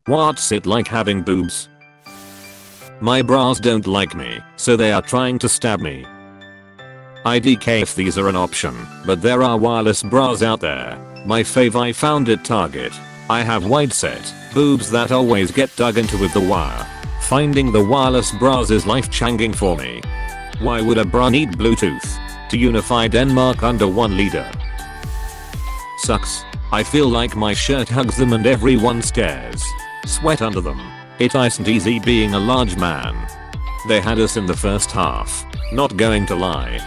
What's it like having boobs? My bras don't like me, so they are trying to stab me. IDK if these are an option, but there are wireless bras out there. My fave I found at Target. I have wide set boobs that always get dug into with the wire. Finding the wireless bras is life changing for me. Why would a bra need Bluetooth to unify Denmark under one leader? Sucks. I feel like my shirt hugs them and everyone stares. Sweat under them. It isn't easy being a large man. They had us in the first half. Not going to lie.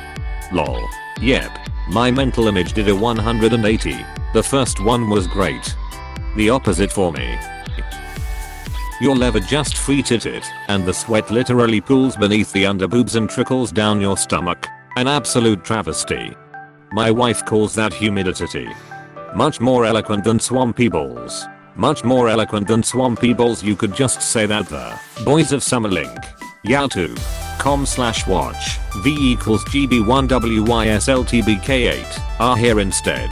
Lol. Yep. My mental image did a 180. The first one was great. The opposite for me. Your lever just free-tit it, and the sweat literally pools beneath the underboobs and trickles down your stomach. An absolute travesty. My wife calls that humidity. Much more eloquent than swampy balls. Much more eloquent than swampy balls. You could just say that the boys of summer link. yahoo.com/watch v equals gb1wysltbk8 are here instead.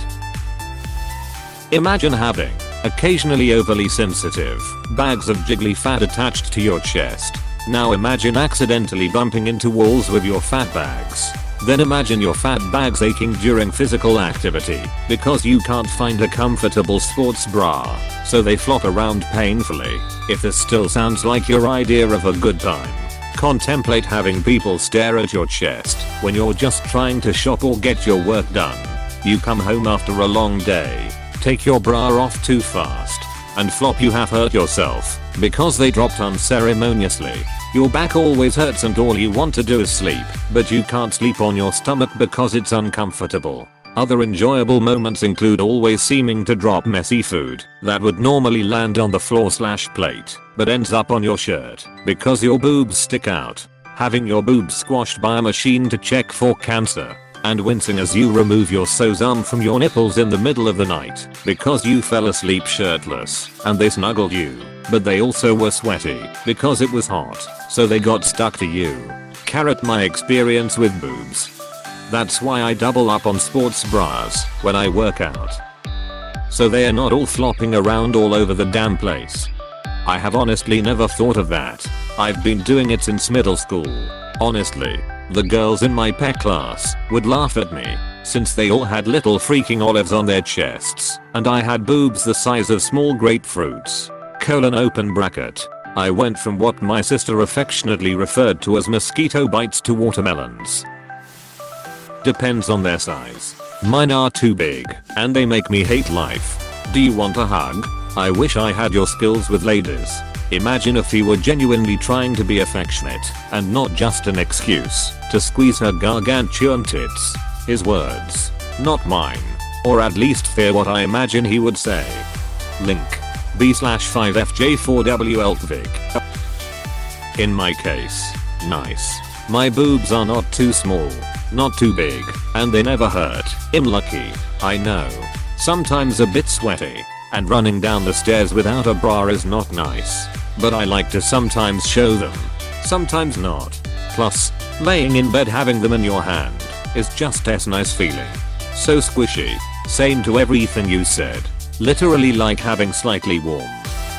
Imagine having occasionally overly sensitive bags of jiggly fat attached to your chest. Now imagine accidentally bumping into walls with your fat bags. Then imagine your fat bags aching during physical activity because you can't find a comfortable sports bra, so they flop around painfully. If this still sounds like your idea of a good time, contemplate having people stare at your chest when you're just trying to shop or get your work done. You come home after a long day, take your bra off too fast, and flop, you have hurt yourself because they dropped unceremoniously. Your back always hurts and all you want to do is sleep, but you can't sleep on your stomach because it's uncomfortable. Other enjoyable moments include always seeming to drop messy food that would normally land on the floor/plate, but ends up on your shirt because your boobs stick out. Having your boobs squashed by a machine to check for cancer, and wincing as you remove your so's arm from your nipples in the middle of the night because you fell asleep shirtless and they snuggled you, but they also were sweaty because it was hot, so they got stuck to you. My experience with boobs. That's why I double up on sports bras when I work out, so they are not all flopping around all over the damn place. I have honestly never thought of that. I've been doing it since middle school. Honestly, the girls in my pec class would laugh at me since they all had little freaking olives on their chests and I had boobs the size of small grapefruits. Open bracket. I went from what my sister affectionately referred to as mosquito bites to watermelons. Depends on their size. Mine are too big and they make me hate life. Do you want a hug? I wish I had your skills with ladies. Imagine if he were genuinely trying to be affectionate and not just an excuse to squeeze her gargantuan tits. His words, not mine. Or at least fear what I imagine he would say. Link. B/5FJ4WLTVIC. In my case, nice. My boobs are not too small, not too big, and they never hurt. I'm lucky. I know. Sometimes a bit sweaty, and running down the stairs without a bra is not nice. But I like to sometimes show them. Sometimes not. Plus, laying in bed having them in your hand is just a nice feeling. So squishy. Same to everything you said. Literally like having slightly warm,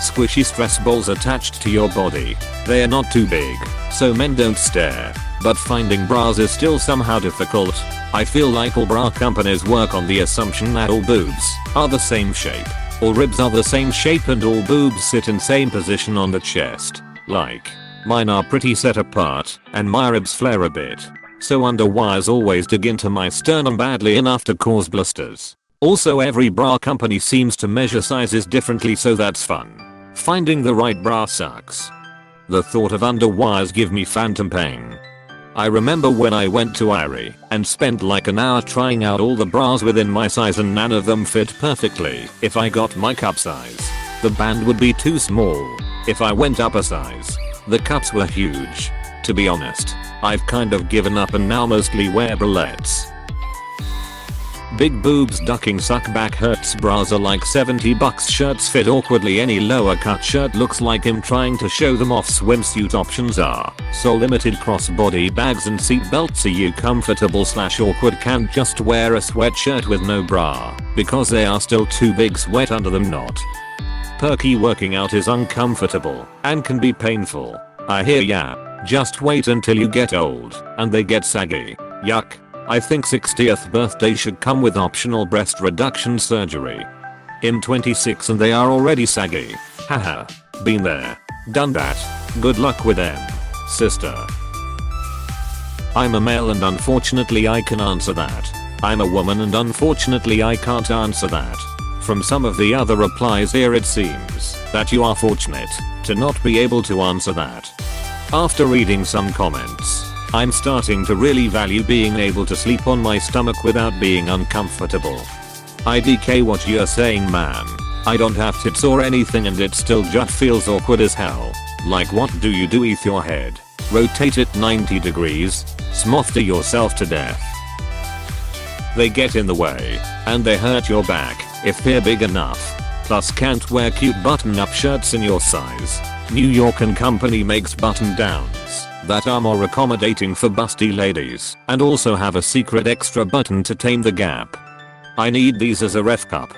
squishy stress balls attached to your body. They are not too big, so men don't stare. But finding bras is still somehow difficult. I feel like all bra companies work on the assumption that all boobs are the same shape. All ribs are the same shape and all boobs sit in same position on the chest. Like, mine are pretty set apart and my ribs flare a bit. So underwires always dig into my sternum badly enough to cause blisters. Also every bra company seems to measure sizes differently, so that's fun. Finding the right bra sucks. The thought of underwires give me phantom pain. I remember when I went to Irie and spent like an hour trying out all the bras within my size and none of them fit perfectly. If I got my cup size, the band would be too small. If I went up a size, the cups were huge. To be honest, I've kind of given up and now mostly wear bralettes. Big boobs ducking suck back hurts. Bras are like $70. Shirts fit awkwardly. Any lower cut shirt looks like him trying to show them off. Swimsuit options are so limited. Crossbody bags and seat belts. Are you comfortable/awkward? Can't just wear a sweatshirt with no bra because they are still too big. Sweat under them not. perky working out is uncomfortable and can be painful. I hear ya. Just wait until you get old and they get saggy. Yuck. I think 60th birthday should come with optional breast reduction surgery. I'm 26 and they are already saggy. Haha. Been there. Done that. Good luck with them, sister. I'm a male and unfortunately I can answer that. I'm a woman and unfortunately I can't answer that. From some of the other replies here it seems that you are fortunate to not be able to answer that. After reading some comments, I'm starting to really value being able to sleep on my stomach without being uncomfortable. IDK what you're saying, man. I don't have tits or anything and it still just feels awkward as hell. Like what do you do with your head? Rotate it 90 degrees, smother yourself to death. They get in the way, and they hurt your back, if they're big enough. Plus can't wear cute button-up shirts in your size. New York & Company makes button-downs that are more accommodating for busty ladies and also have a secret extra button to tame the gap. I need these as a ref cup.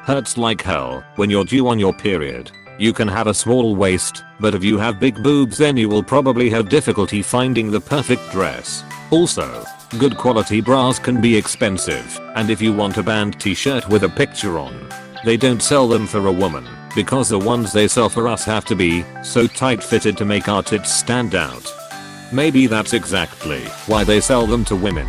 Hurts like hell when you're due on your period. You can have a small waist, but if you have big boobs then you will probably have difficulty finding the perfect dress. Also, good quality bras can be expensive, and if you want a band t-shirt with a picture on, they don't sell them for a woman, because the ones they sell for us have to be so tight fitted to make our tits stand out. Maybe that's exactly why they sell them to women.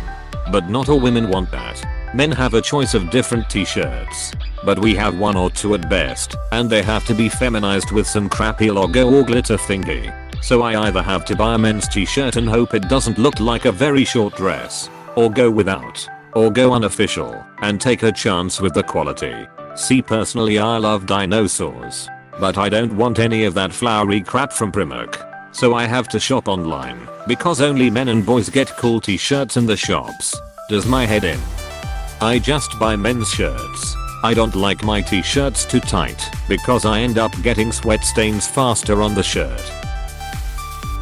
But not all women want that. Men have a choice of different t-shirts, but we have one or two at best, and they have to be feminized with some crappy logo or glitter thingy. So I either have to buy a men's t-shirt and hope it doesn't look like a very short dress, or go without, or go unofficial and take a chance with the quality. See, personally I love dinosaurs, but I don't want any of that flowery crap from Primark. So I have to shop online, because only men and boys get cool t-shirts in the shops. Does my head in? I just buy men's shirts. I don't like my t-shirts too tight, because I end up getting sweat stains faster on the shirt.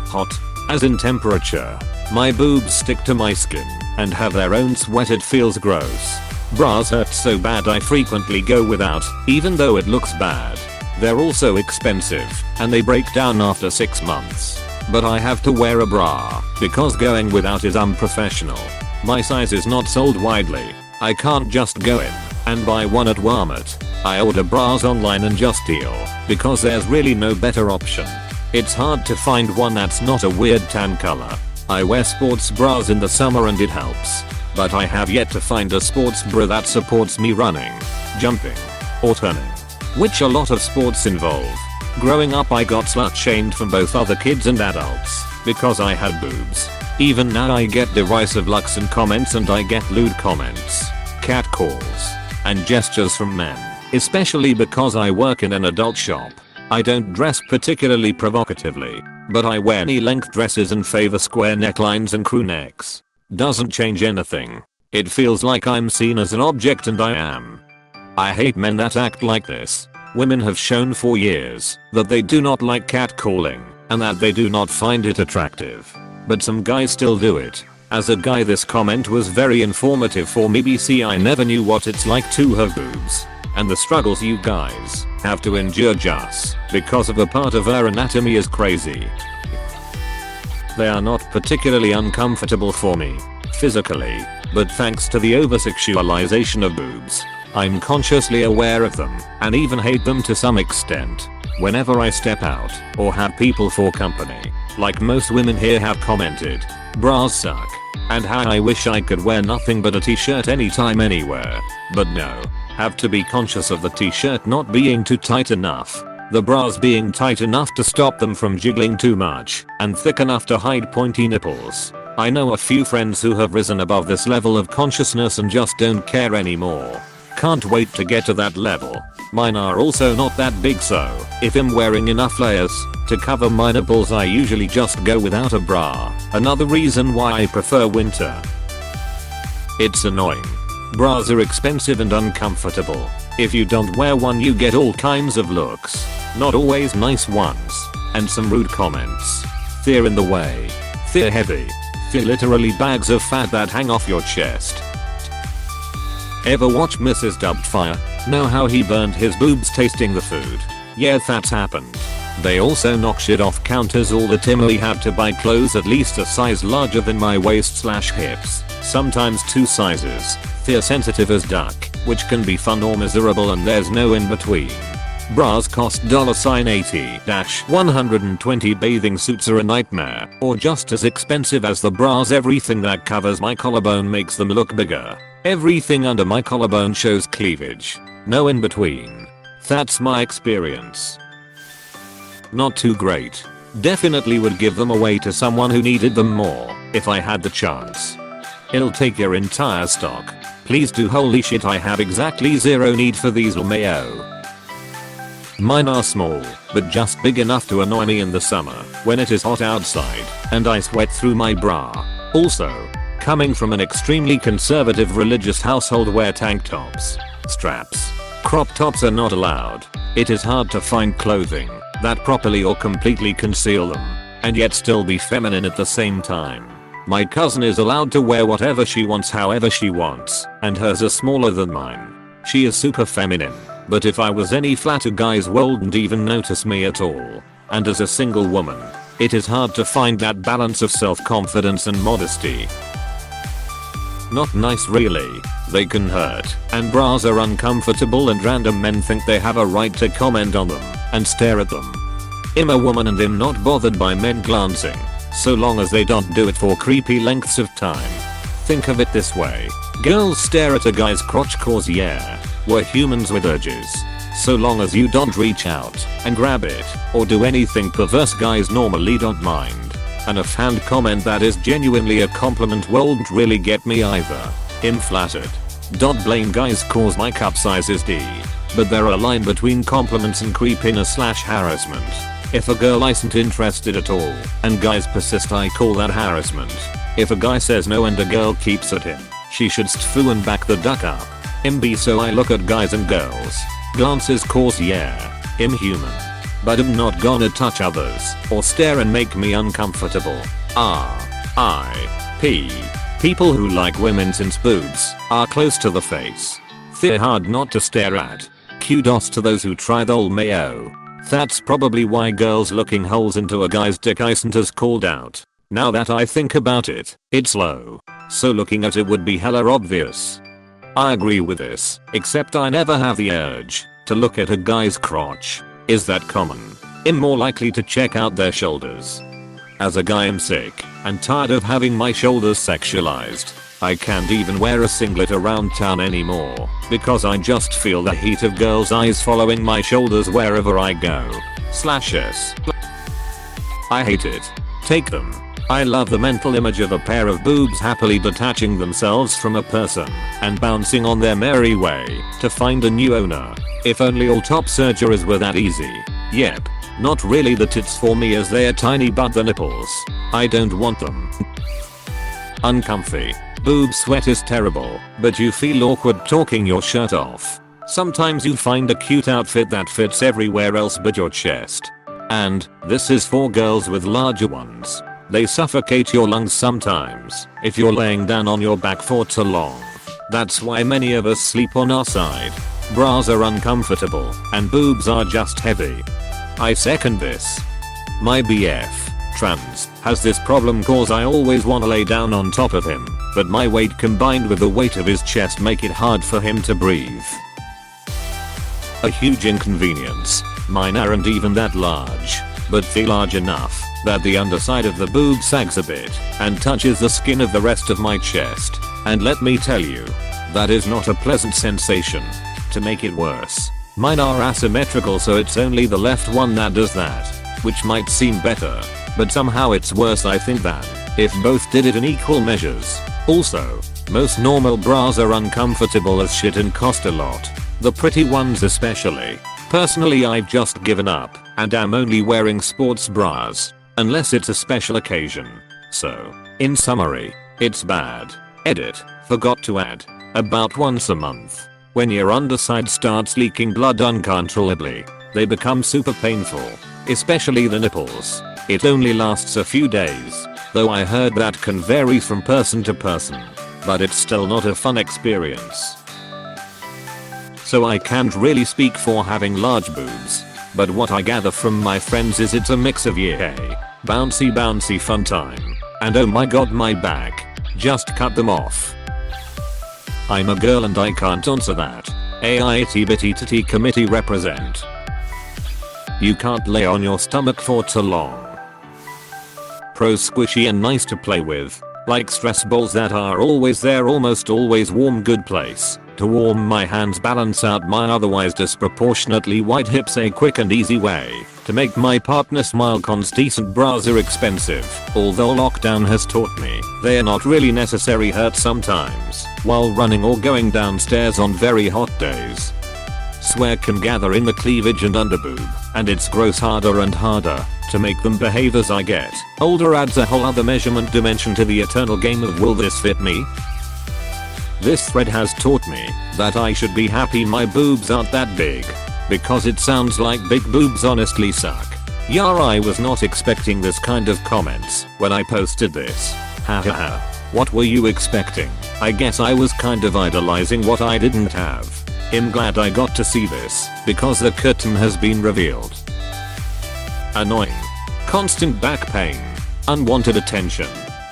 Hot, as in temperature. My boobs stick to my skin and have their own sweat. It feels gross. Bras hurt so bad I frequently go without, even though it looks bad. They're also expensive, and they break down after 6 months. But I have to wear a bra, because going without is unprofessional. My size is not sold widely. I can't just go in and buy one at Walmart. I order bras online and just deal, because there's really no better option. It's hard to find one that's not a weird tan color. I wear sports bras in the summer and it helps. But I have yet to find a sports bra that supports me running, jumping, or turning, which a lot of sports involve. Growing up I got slut shamed from both other kids and adults, because I had boobs. Even now I get derisive looks and comments, and I get lewd comments, catcalls, and gestures from men, especially because I work in an adult shop. I don't dress particularly provocatively, but I wear knee-length dresses and favor square necklines and crew necks. Doesn't change anything. It feels like I'm seen as an object, and I am. I hate men that act like this. Women have shown for years that they do not like catcalling, and that they do not find it attractive. But some guys still do it. As a guy, this comment was very informative for me. BC, I never knew what it's like to have boobs, and the struggles you guys have to endure just because of a part of our anatomy is crazy. They are not particularly uncomfortable for me physically, but thanks to the over-sexualization of boobs, I'm consciously aware of them and even hate them to some extent. Whenever I step out or have people for company, like most women here have commented, bras suck, and how I wish I could wear nothing but a t-shirt anytime anywhere. But no, have to be conscious of the t-shirt not being too tight enough, the bras being tight enough to stop them from jiggling too much, and thick enough to hide pointy nipples. I know a few friends who have risen above this level of consciousness and just don't care anymore. Can't wait to get to that level. Mine are also not that big, so if I'm wearing enough layers to cover my nipples, I usually just go without a bra. Another reason why I prefer winter. It's annoying. Bras are expensive and uncomfortable. If you don't wear one you get all kinds of looks, not always nice ones, and some rude comments. They're in the way. They're heavy. They're literally bags of fat that hang off your chest. Ever watch Mrs. Doubtfire? Know how he burned his boobs tasting the food? Yeah, that's happened. They also knock shit off counters all the time. We had to buy clothes at least a size larger than my waist/hips, sometimes 2 sizes. Fear sensitive as duck, which can be fun or miserable and there's no in between. Bras cost $80-120. Bathing suits are a nightmare, or just as expensive as the bras. Everything that covers my collarbone makes them look bigger. Everything under my collarbone shows cleavage. No in between. That's my experience. Not too great. Definitely would give them away to someone who needed them more, if I had the chance. It'll take your entire stock. Please do. Holy shit, I have exactly zero need for these LMAO. Mine are small, but just big enough to annoy me in the summer when it is hot outside and I sweat through my bra. Also, coming from an extremely conservative religious household where tank tops, straps, crop tops are not allowed, it is hard to find clothing that properly or completely conceal them, and yet still be feminine at the same time. My cousin is allowed to wear whatever she wants however she wants, and hers are smaller than mine. She is super feminine, but if I was any flatter guys wouldn't even notice me at all. And as a single woman, it is hard to find that balance of self-confidence and modesty. Not nice really. They can hurt, and bras are uncomfortable, and random men think they have a right to comment on them and stare at them. I'm a woman and I'm not bothered by men glancing, so long as they don't do it for creepy lengths of time. Think of it this way. Girls stare at a guy's crotch cause yeah, we're humans with urges. So long as you don't reach out and grab it or do anything perverse, guys normally don't mind. An offhand comment that is genuinely a compliment won't really get me either. I'm flattered. Don't blame guys cause my cup size is D. But there are a line between compliments and creepiness/harassment. If a girl isn't interested at all and guys persist, I call that harassment. If a guy says no and a girl keeps at him, she should stfoo and back the duck up. MB, so I look at guys and girls. Glances cause yeah, I'm human. But I'm not gonna touch others or stare and make me uncomfortable. R.I.P. People who like women since boobs are close to the face. They're hard not to stare at. Kudos to those who try the LMAO. That's probably why girls looking holes into a guy's dick isn't as called out. Now that I think about it, it's low. So looking at it would be hella obvious. I agree with this, except I never have the urge to look at a guy's crotch. Is that common? I'm more likely to check out their shoulders. As a guy, I'm sick and tired of having my shoulders sexualized. I can't even wear a singlet around town anymore because I just feel the heat of girls' eyes following my shoulders wherever I go. /s. I hate it. Take them. I love the mental image of a pair of boobs happily detaching themselves from a person and bouncing on their merry way to find a new owner. If only all top surgeries were that easy. Yep. Not really the tits for me as they are tiny, but the nipples. I don't want them. Uncomfy. Boob sweat is terrible, but you feel awkward talking your shirt off. Sometimes you find a cute outfit that fits everywhere else but your chest. And this is for girls with larger ones. They suffocate your lungs sometimes if you're laying down on your back for too long. That's why many of us sleep on our side. Bras are uncomfortable and boobs are just heavy. I second this. My BF, trans, has this problem cause I always wanna lay down on top of him, but my weight combined with the weight of his chest make it hard for him to breathe. A huge inconvenience. Mine aren't even that large, but feel large enough that the underside of the boob sags a bit and touches the skin of the rest of my chest. And let me tell you, that is not a pleasant sensation. To make it worse, mine are asymmetrical, so it's only the left one that does that, which might seem better, but somehow it's worse I think than if both did it in equal measures. Also, most normal bras are uncomfortable as shit and cost a lot. The pretty ones especially. Personally, I've just given up and am only wearing sports bras unless it's a special occasion. So, in summary, it's bad. Edit. Forgot to add. About once a month. When your underside starts leaking blood uncontrollably, they become super painful, especially the nipples. It only lasts a few days, though I heard that can vary from person to person, but it's still not a fun experience. so I can't really speak for having large boobs. But what I gather from my friends is it's a mix of yay, bouncy fun time, and oh my god my back, just cut them off. I'm a girl and I can't answer that. AIT bitty titty committee represent. You can't lay on your stomach for too long. Pros squishy and nice to play with, like stress balls that are always there, almost always warm, good place to warm my hands, balance out my otherwise disproportionately wide hips, a quick and easy way to make my partner smile. Cons: decent bras are expensive, although lockdown has taught me they are not really necessary. Hurt sometimes while running or going downstairs on very hot days. Swear can gather in the cleavage and underboob, and it's gross harder and harder to make them behave as I get older. Adds a whole other measurement dimension to the eternal game of will this fit me? This thread has taught me that I should be happy my boobs aren't that big, because it sounds like big boobs honestly suck. Yar, I was not expecting this kind of comments when I posted this. Hahaha. What were you expecting? I guess I was kind of idolizing what I didn't have. I'm glad I got to see this, because the curtain has been revealed. Annoying. Constant back pain. Unwanted attention.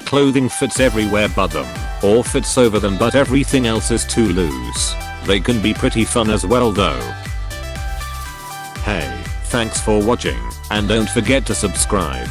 Clothing fits everywhere but them, or fits over them but everything else is too loose. They can be pretty fun as well though. Hey, thanks for watching, and don't forget to subscribe.